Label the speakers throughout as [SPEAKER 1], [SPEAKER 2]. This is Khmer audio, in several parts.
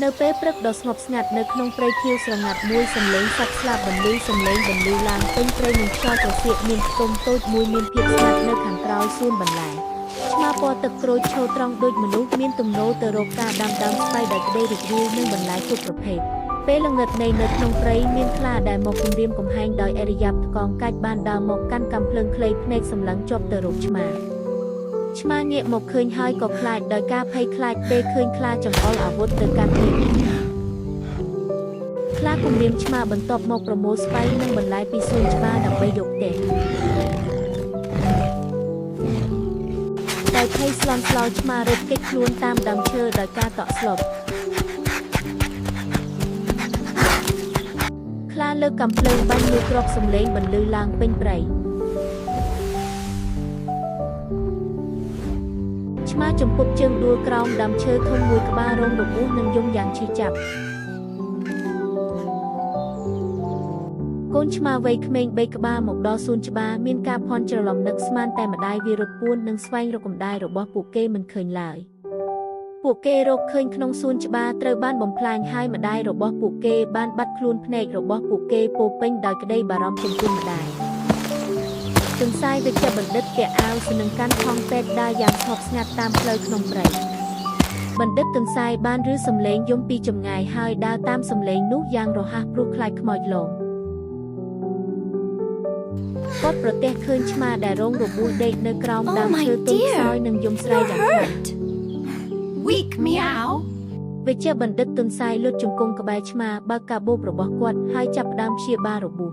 [SPEAKER 1] នៅពេលព្រឹកដ៏ស្ងប់ស្ងាត់នៅក្នុងព្រៃខៀវស្រងាត់មួយសំឡេងសត្វស្លាបបន្លឺសំឡេងបន្លឺឡើងពេញព្រៃនឹងខ្យល់ត្រសៀកមានខ្ទមតូចមួយមានភាពស្ងាត់នៅខាងក្រោយសួនបន្លែឆ្មាពណ៌ទឹកក្រូចឈរត្រង់ដូចមនុស្សមានទំនោរទៅរកការដាំដើមស្បៃដោយក្តីរីករាយនឹងបន្លែគ្រប់ប្រភេទពេលល្ងឹតនៃនៅក្នុងព្រៃមានខ្លាដែលមកគំរាមកំហែងដោយអរិយាបថកងកាច់បានដើរមកកាន់កាំភ្លើងខ្លីភ្នែកសម្លឹងជាប់ទៅរកឆ្មាងាកមកឃើញហើយក៏ខ្លាចដោយការភ័យខ្លាចពេលឃើញខ្លាចង្អុលអាវុធទៅកាន់ភ្នែកខ្លាគំរាមឆ្មាបន្ទាប់មកប្រមូលស្បៃនិងបន្លែពីសួនច្បារដើម្បីយកទេដោយភ័យស្លន់ស្លោឆ្មារត់គេចខ្លួនតាមដើមឈើដោយការតក់ស្លុតខ្លាលើកកំភ្លើងបាញ់លើគ្រាប់សំឡេងបន្លឺឡើងពេញព្រៃឆ្មាចំពុកជើងដួលក្រោមដើមឈើធំមួយក្បាលរងរបួសនិងយំយ៉ាងឈឺចាប់កូនឆ្មាវ័យក្មេង3ក្បាលមកដល់សួនច្បារមានការភ័ន្តច្រឡំនឹកស្មានតែម្ដាយវារត់ពួននិងស្វែងរកកម្ដាយរបស់ពួកគេមិនឃើញឡើយពួកគេរកឃើញក្នុងសួនច្បារត្រូវបានបំផ្លាញហើយម្ដាយរបស់ពួកគេបានបាត់ខ្លួនភ្នែករបស់ពួកគេពោពេញដោយក្តីបារម្ភចំពោះម្ដាយទន្សាយវិជ្ជបណ្ឌិតពាក់អាវស្នឹងកាន់ថង់ពេទ្យដើរយ៉ាងស្ងប់ស្ងាត់តាមផ្លូវក្នុងព្រៃបណ្ឌិតទន្សាយបានឮសំឡេងយំពីចម្ងាយហើយដើរតាមសំឡេងនោះយ៉ាងរហ័សព្រោះខ្លាចខ្មោចលងគាត់ប្រទះឃើញឆ្មាដែលរងរបួសដេកនៅក្រោមដើមឈើទុំខ្សោយនិងយំស្រែកយ៉ាងខ្លាំង
[SPEAKER 2] Weak meow
[SPEAKER 1] វិជ្ជបណ្ឌិតទន្សាយលុតជង្គង់ក្បែរឆ្មាបើកកាបូបរបស់គាត់ហើយចាប់ផ្ដើមព្យាបាលរបួស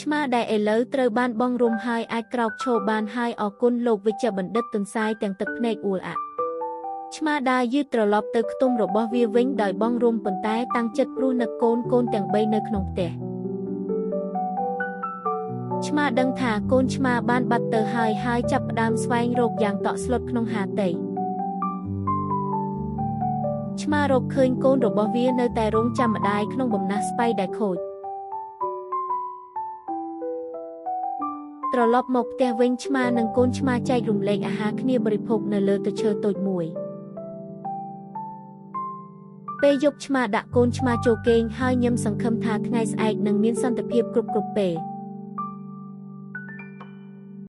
[SPEAKER 1] ឆ្មាដែលឥឡូវត្រូវបានបង់រុំហើយអាចក្រោកឈរបានហើយអរគុណលោកវិជ្ជបណ្ឌិតទន្សាយទាំងទឹកភ្នែកអួលអាក់ឆ្មាដើរយឺតត្រឡប់ទៅខ្ទមរបស់វាវិញដោយបង់រុំប៉ុន្តែតាំងចិត្តព្រោះនឹកកូនទាំង3នៅក្នុងផ្ទះឆ្មាដឹងថាកូនឆ្មាបានបាត់ទៅហើយចាប់ផ្ដើមស្វែងរកយ៉ាងតក់ស្លុតក្នុងហាតីឆ្មារកឃើញកូនរបស់វានៅតែរងចាំម្ដាយក្នុងបំណះស្បៃដែលខូចត្រឡប់មកផ្ទះវិញឆ្មានិងកូនឆ្មាចែករំលែកអាហារគ្នាបរិភោគនៅលើទឹកឈើតូចមួយពេលយប់ឆ្មាដាក់កូនឆ្មាចូលគេងហើយញឹមសង្ឃឹមថាថ្ងៃស្អែកនឹងមានសន្តិភាពគ្រប់ពេល